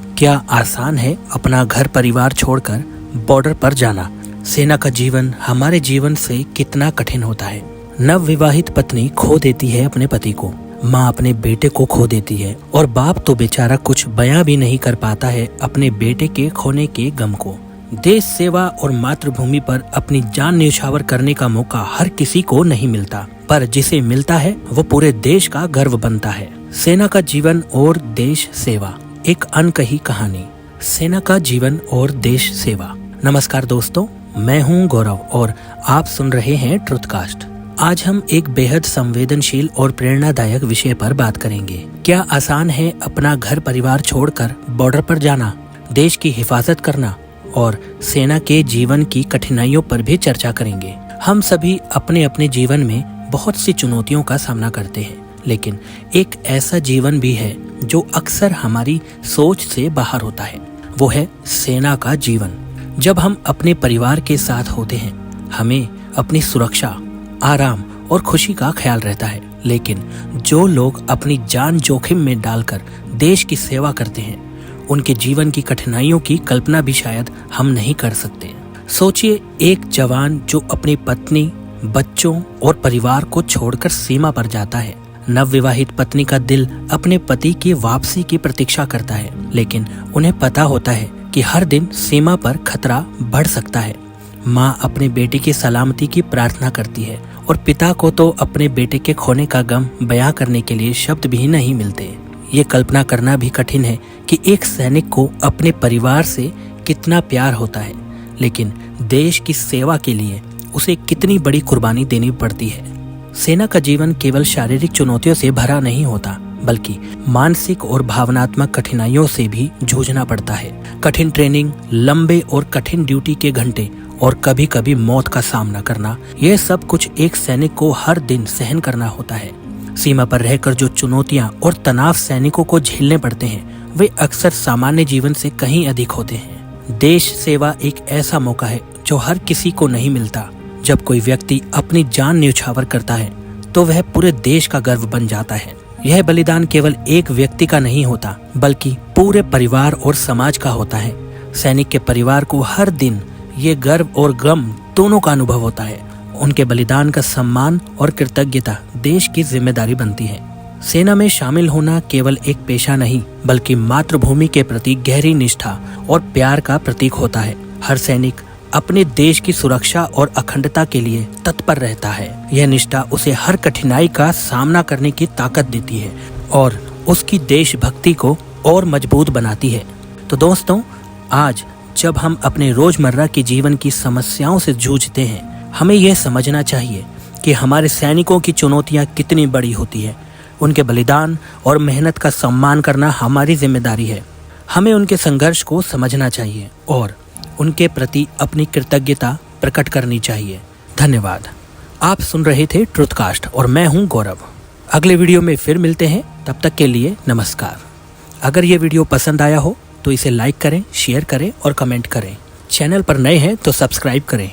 क्या आसान है अपना घर परिवार छोड़कर बॉर्डर पर जाना? सेना का जीवन हमारे जीवन से कितना कठिन होता है। नव विवाहित पत्नी खो देती है अपने पति को, माँ अपने बेटे को खो देती है और बाप तो बेचारा कुछ बयां भी नहीं कर पाता है अपने बेटे के खोने के गम को। देश सेवा और मातृभूमि पर अपनी जान न्यौछावर करने का मौका हर किसी को नहीं मिलता, पर जिसे मिलता है वो पूरे देश का गर्व बनता है। सेना का जीवन और देश सेवा, एक अनकही कहानी। सेना का जीवन और देश सेवा। नमस्कार दोस्तों, मैं हूं गौरव और आप सुन रहे हैं ट्रुथकास्ट। आज हम एक बेहद संवेदनशील और प्रेरणादायक विषय पर बात करेंगे। क्या आसान है अपना घर परिवार छोड़कर बॉर्डर पर जाना, देश की हिफाजत करना और सेना के जीवन की कठिनाइयों पर भी चर्चा करेंगे। हम सभी अपने अपने जीवन में बहुत सी चुनौतियों का सामना करते हैं, लेकिन एक ऐसा जीवन भी है जो अक्सर हमारी सोच से बाहर होता है। वो है सेना का जीवन। जब हम अपने परिवार के साथ होते हैं, हमें अपनी सुरक्षा, आराम और खुशी का ख्याल रहता है, लेकिन जो लोग अपनी जान जोखिम में डालकर देश की सेवा करते हैं, उनके जीवन की कठिनाइयों की कल्पना भी शायद हम नहीं कर सकते। सोचिए, एक जवान जो अपनी पत्नी, बच्चों और परिवार को छोड़कर सीमा पर जाता है। नवविवाहित पत्नी का दिल अपने पति की वापसी की प्रतीक्षा करता है, लेकिन उन्हें पता होता है कि हर दिन सीमा पर खतरा बढ़ सकता है। माँ अपने बेटे की सलामती की प्रार्थना करती है और पिता को तो अपने बेटे के खोने का गम बयां करने के लिए शब्द भी नहीं मिलते। ये कल्पना करना भी कठिन है कि एक सैनिक को अपने परिवार से कितना प्यार होता है, लेकिन देश की सेवा के लिए उसे कितनी बड़ी कुर्बानी देनी पड़ती है। सेना का जीवन केवल शारीरिक चुनौतियों से भरा नहीं होता, बल्कि मानसिक और भावनात्मक कठिनाइयों से भी जूझना पड़ता है। कठिन ट्रेनिंग, लंबे और कठिन ड्यूटी के घंटे और कभी कभी मौत का सामना करना, यह सब कुछ एक सैनिक को हर दिन सहन करना होता है। सीमा पर रहकर जो चुनौतियां और तनाव सैनिकों को झेलने पड़ते हैं, वे अक्सर सामान्य जीवन से कहीं अधिक होते हैं। देश सेवा एक ऐसा मौका है जो हर किसी को नहीं मिलता। जब कोई व्यक्ति अपनी जान न्यौछावर करता है तो वह पूरे देश का गर्व बन जाता है। यह बलिदान केवल एक व्यक्ति का नहीं होता, बल्कि पूरे परिवार और समाज का होता है। सैनिक के परिवार को हर दिन ये गर्व और गम दोनों का अनुभव होता है। उनके बलिदान का सम्मान और कृतज्ञता देश की जिम्मेदारी बनती है। सेना में शामिल होना केवल एक पेशा नहीं, बल्कि मातृभूमि के प्रति गहरी निष्ठा और प्यार का प्रतीक होता है। हर सैनिक अपने देश की सुरक्षा और अखंडता के लिए तत्पर रहता है। यह निष्ठा उसे हर कठिनाई का सामना करने की ताकत देती है और उसकी देशभक्ति को और मजबूत बनाती है। तो दोस्तों, आज जब हम अपने रोजमर्रा के जीवन की समस्याओं से जूझते हैं, हमें यह समझना चाहिए कि हमारे सैनिकों की चुनौतियां कितनी बड़ी होती है। उनके बलिदान और मेहनत का सम्मान करना हमारी जिम्मेदारी है। हमें उनके संघर्ष को समझना चाहिए और उनके प्रति अपनी कृतज्ञता प्रकट करनी चाहिए। धन्यवाद। आप सुन रहे थे ट्रुथकास्ट और मैं हूं गौरव। अगले वीडियो में फिर मिलते हैं, तब तक के लिए नमस्कार। अगर ये वीडियो पसंद आया हो तो इसे लाइक करें, शेयर करें और कमेंट करें। चैनल पर नए हैं तो सब्सक्राइब करें।